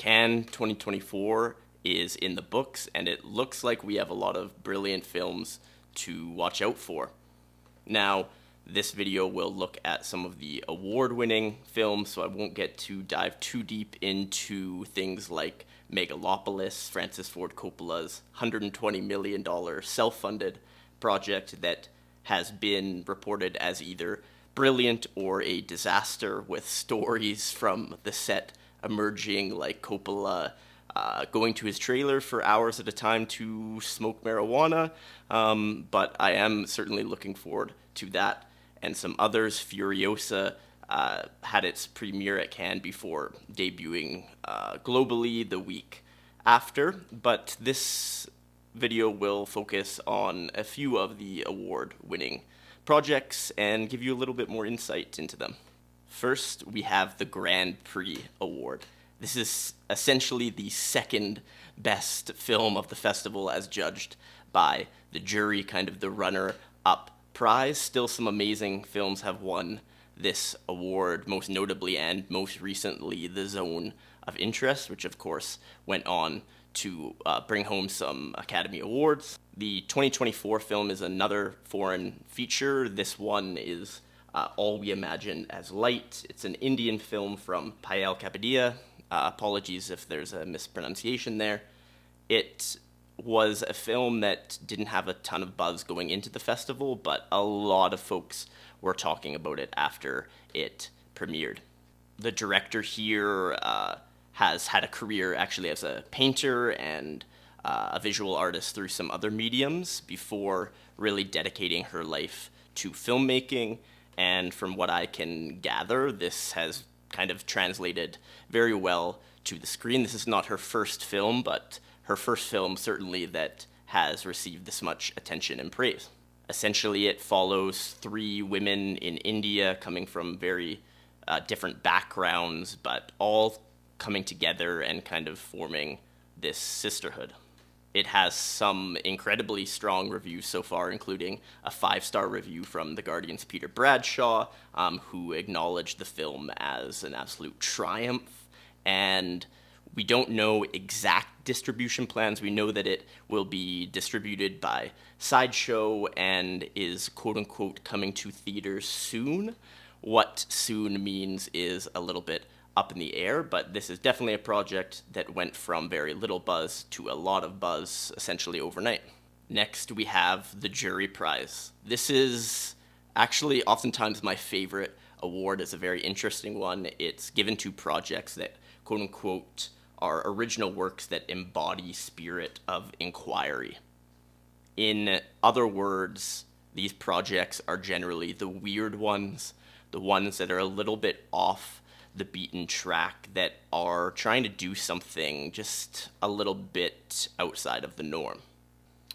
Cannes 2024 is in the books, and it looks like we have a lot of brilliant films to watch out for. Now, this video will look at some of the award-winning films, so I won't get to dive too deep into things like Megalopolis, Francis Ford Coppola's $120 million self-funded project that has been reported as either brilliant or a disaster, with stories from the set emerging like Coppola going to his trailer for hours at a time to smoke marijuana, but I am certainly looking forward to that. And some others. Furiosa had its premiere at Cannes before debuting globally the week after, but this video will focus on a few of the award-winning projects and give you a little bit more insight into them. First, we have the Grand Prix Award. This is essentially the second best film of the festival as judged by the jury, kind of the runner-up prize. Still, some amazing films have won this award, most notably and most recently The Zone of Interest, which of course went on to bring home some Academy Awards. The 2024 film is another foreign feature. This one is All We Imagine as Light. It's an Indian film from Payal Kapadia. Apologies if there's a mispronunciation there. It was a film that didn't have a ton of buzz going into the festival, but a lot of folks were talking about it after it premiered. The director here has had a career actually as a painter and a visual artist through some other mediums before really dedicating her life to filmmaking, and from what I can gather, this has kind of translated very well to the screen. This is not her first film, but her first film certainly that has received this much attention and praise. Essentially, it follows three women in India coming from very different backgrounds, but all coming together and kind of forming this sisterhood. It has some incredibly strong reviews so far, including a 5-star review from The Guardian's Peter Bradshaw, who acknowledged the film as an absolute triumph. And we don't know exact distribution plans. We know that it will be distributed by Sideshow and is quote-unquote coming to theaters soon. What soon means is a little bit up in the air, but this is definitely a project that went from very little buzz to a lot of buzz essentially overnight. Next, we have the Jury Prize. This is actually oftentimes my favorite award. It's a very interesting one. It's given to projects that quote-unquote are original works that embody spirit of inquiry. In other words, these projects are generally the weird ones, the ones that are a little bit off the beaten track, that are trying to do something just a little bit outside of the norm.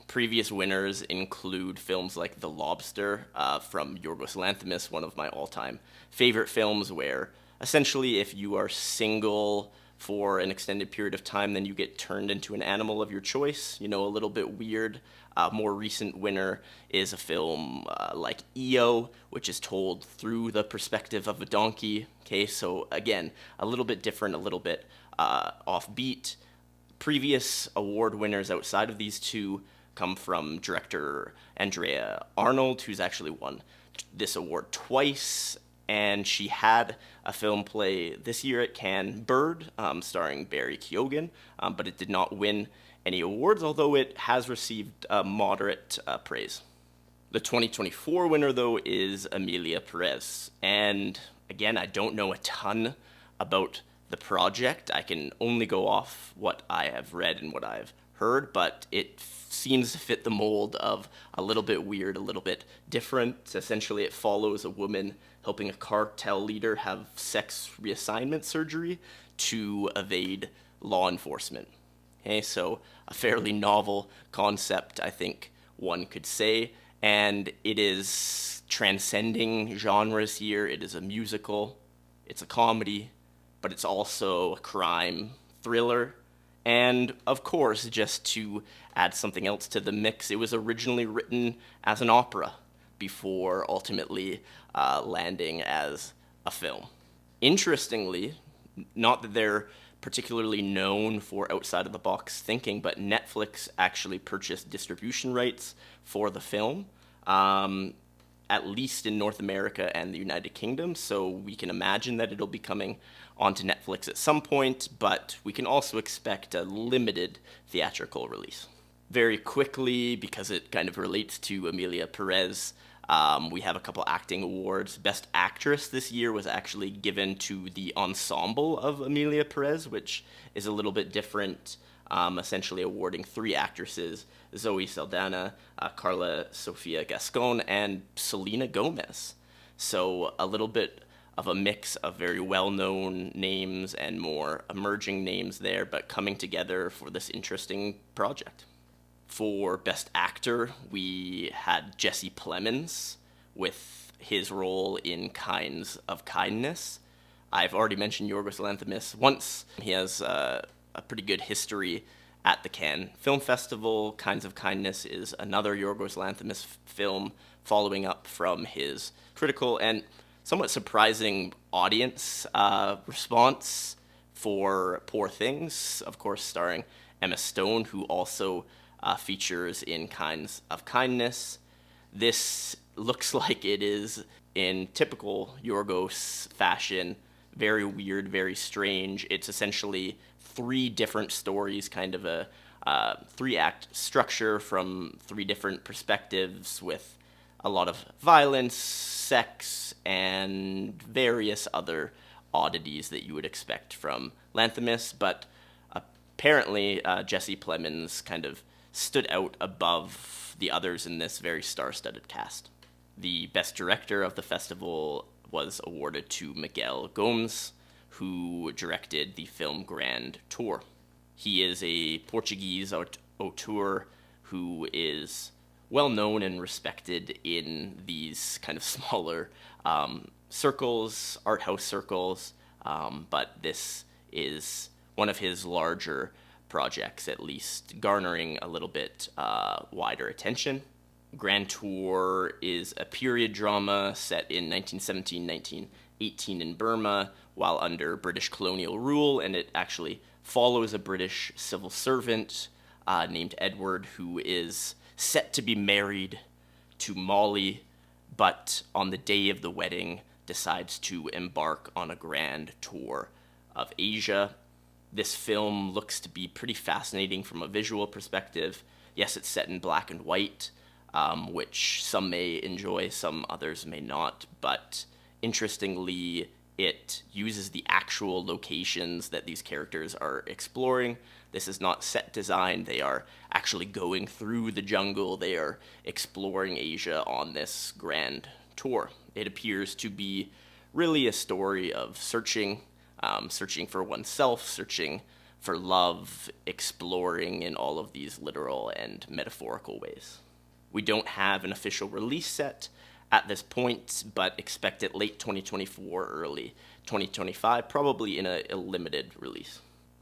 Previous winners include films like The Lobster from Yorgos Lanthimos, one of my all-time favorite films, where essentially if you are single for an extended period of time, then you get turned into an animal of your choice, a little bit weird. More recent winner is a film like Qiao, which is told through the perspective of a donkey. Okay, so again, a little bit different, a little bit offbeat. Previous award winners outside of these two come from director Andrea Arnold, who's actually won this award twice, and she had a film play this year at Cannes, Bird, starring Barry Keoghan, but it did not win any awards, although it has received moderate praise. The 2024 winner, though, is Emilia, Pérez, and again, I don't know a ton about the project. I can only go off what I have read and what I've heard, but it seems to fit the mold of a little bit weird, a little bit different. Essentially, it follows a woman helping a cartel leader have sex reassignment surgery to evade law enforcement. Okay, so a fairly novel concept, I think one could say, and it is transcending genres here. It is a musical, it's a comedy, but it's also a crime thriller. And of course, just to add something else to the mix, it was originally written as an opera before ultimately landing as a film. Interestingly, not that they're particularly known for outside of the box thinking, but Netflix actually purchased distribution rights for the film, at least in North America and the United Kingdom, so we can imagine that it'll be coming onto Netflix at some point, but we can also expect a limited theatrical release. Very quickly, because it kind of relates to Emilia Pérez, we have a couple acting awards. Best Actress this year was actually given to the ensemble of Emilia Pérez, which is a little bit different, essentially awarding 3 actresses: Zoe Saldana, Carla Sofia Gascon, and Selena Gomes. So a little bit of a mix of very well-known names and more emerging names there, but coming together for this interesting project. For Best Actor, we had Jesse Plemons with his role in Kinds of Kindness. I've already mentioned Yorgos Lanthimos once. He has a pretty good history at the Cannes Film Festival. Kinds of Kindness is another Yorgos Lanthimos film following up from his critical and somewhat surprising audience response for Poor Things, of course starring Emma Stone, who also features in Kinds of Kindness. This looks like it is, in typical Yorgos fashion, very weird, very strange. It's essentially 3 different stories, kind of a 3-act structure from 3 different perspectives with a lot of violence, sex, and various other oddities that you would expect from Lanthimos, but apparently Jesse Plemons kind of stood out above the others in this very star-studded cast. The Best Director of the festival was awarded to Miguel Gomes, who directed the film Grand Tour. He is a Portuguese auteur who is well known and respected in these kind of smaller circles, art house circles, but this is one of his larger projects, at least garnering a little bit wider attention. Grand Tour is a period drama set in 1917-1918 in Burma while under British colonial rule, and it actually follows a British civil servant named Edward, who is set to be married to Molly, but on the day of the wedding decides to embark on a grand tour of Asia. This film looks to be pretty fascinating from a visual perspective. Yes, it's set in black and white, which some may enjoy, some others may not, but interestingly, it uses the actual locations that these characters are exploring. This is not set design. They are actually going through the jungle. They are exploring Asia on this grand tour. It appears to be really a story of searching for oneself, searching for love, exploring in all of these literal and metaphorical ways. We don't have an official release set at this point, but expect it late 2024, early 2025, probably in a limited release.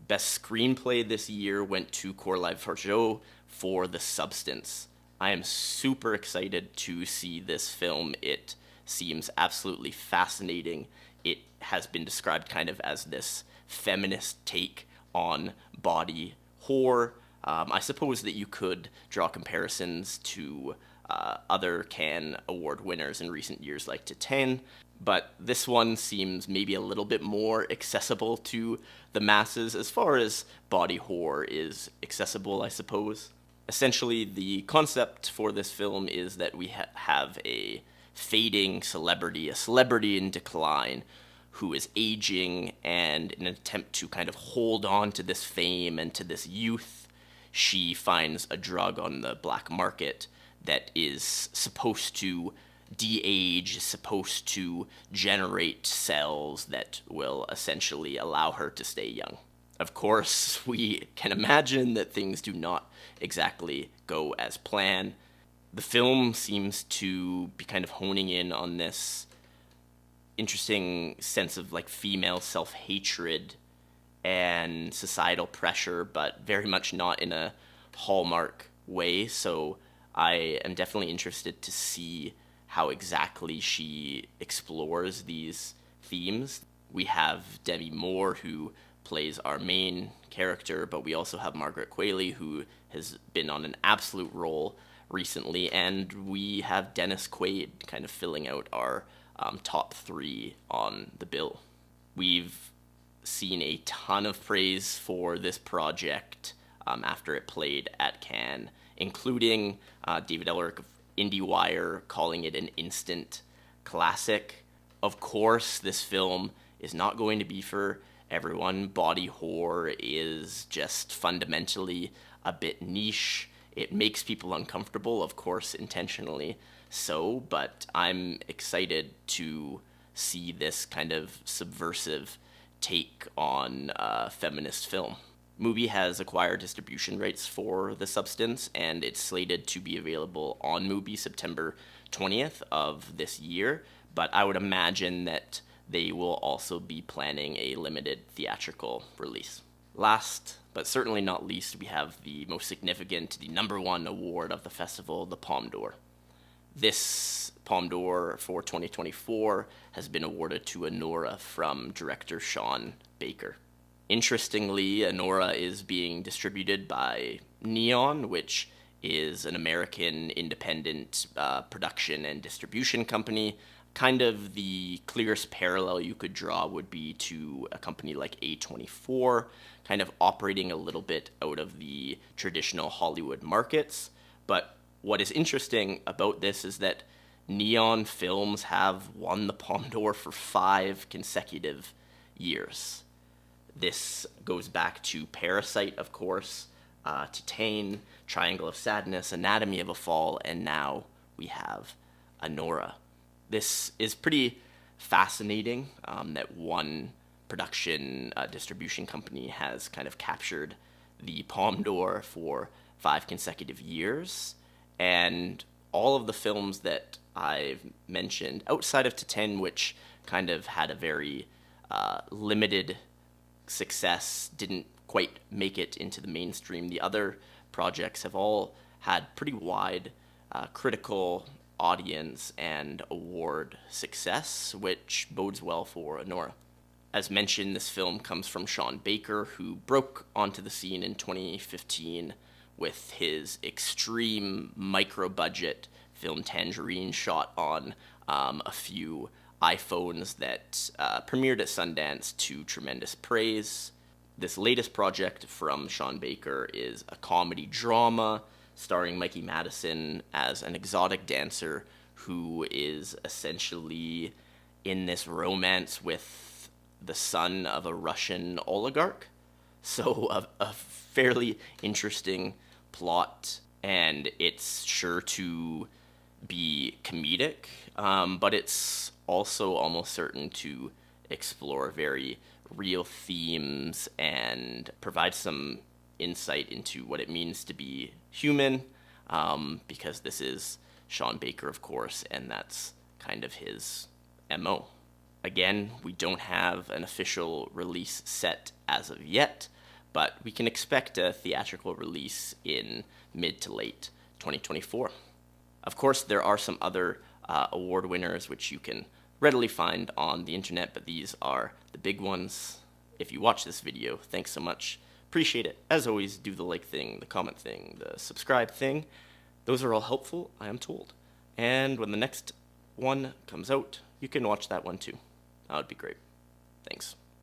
Best Screenplay this year went to Coralie Fargeat for The Substance. I am super excited to see this film. It seems absolutely fascinating. It has been described kind of as this feminist take on body horror. I suppose that you could draw comparisons to other Cannes Award winners in recent years like Titane, but this one seems maybe a little bit more accessible to the masses as far as body horror is accessible, I suppose. Essentially, the concept for this film is that we have a fading celebrity, a celebrity in decline, who is aging, and in an attempt to kind of hold on to this fame and to this youth, she finds a drug on the black market that is supposed to de-age, supposed to generate cells that will essentially allow her to stay young. Of course, we can imagine that things do not exactly go as planned. The film seems to be kind of honing in on this interesting sense of like female self-hatred and societal pressure, but very much not in a Hallmark way. So I am definitely interested to see how exactly she explores these themes. We have Demi Moore, who plays our main character, but we also have Margaret Qualley, who has been on an absolute roll recently, and we have Dennis Quaid kind of filling out our top 3 on the bill. We've seen a ton of praise for this project after it played at Cannes, including David Ellerick of IndieWire calling it an instant classic. Of course, this film is not going to be for everyone. Body horror is just fundamentally a bit niche. It makes people uncomfortable, of course, intentionally so, but I'm excited to see this kind of subversive take on feminist film. Mubi has acquired distribution rights for The Substance, and it's slated to be available on Mubi September 20th of this year, but I would imagine that they will also be planning a limited theatrical release. Last, but certainly not least, we have the most significant, the #1 award of the festival, the Palme d'Or. This Palme d'Or for 2024 has been awarded to Anora from director Sean Baker. Interestingly, Anora is being distributed by Neon, which is an American independent production and distribution company. Kind of the clearest parallel you could draw would be to a company like A24, kind of operating a little bit out of the traditional Hollywood markets. But what is interesting about this is that Neon films have won the Palme d'Or for 5 consecutive years. This goes back to Parasite, of course, Titane, Triangle of Sadness, Anatomy of a Fall, and now we have Anora. This is pretty fascinating that one production distribution company has kind of captured the Palme d'Or for 5 consecutive years. And all of the films that I've mentioned, outside of Titane, which kind of had a very limited success, didn't quite make it into the mainstream, the other projects have all had pretty wide critical audience and award success, which bodes well for Anora. As mentioned, this film comes from Sean Baker, who broke onto the scene in 2015 with his extreme micro-budget film Tangerine, shot on a few iPhones that premiered at Sundance to tremendous praise. This latest project from Sean Baker is a comedy drama starring Mikey Madison as an exotic dancer who is essentially in this romance with the son of a Russian oligarch. So a fairly interesting plot, and it's sure to be comedic, but it's also almost certain to explore very real themes and provide some insight into what it means to be human, because this is Sean Baker, of course, and that's kind of his MO. Again, we don't have an official release set as of yet, but we can expect a theatrical release in mid to late 2024. Of course, there are some other award winners which you can readily find on the internet, but these are the big ones. If you watch this video, thanks so much. Appreciate it. As always, do the like thing, the comment thing, the subscribe thing. Those are all helpful, I am told. And when the next one comes out, you can watch that one too. That would be great. Thanks.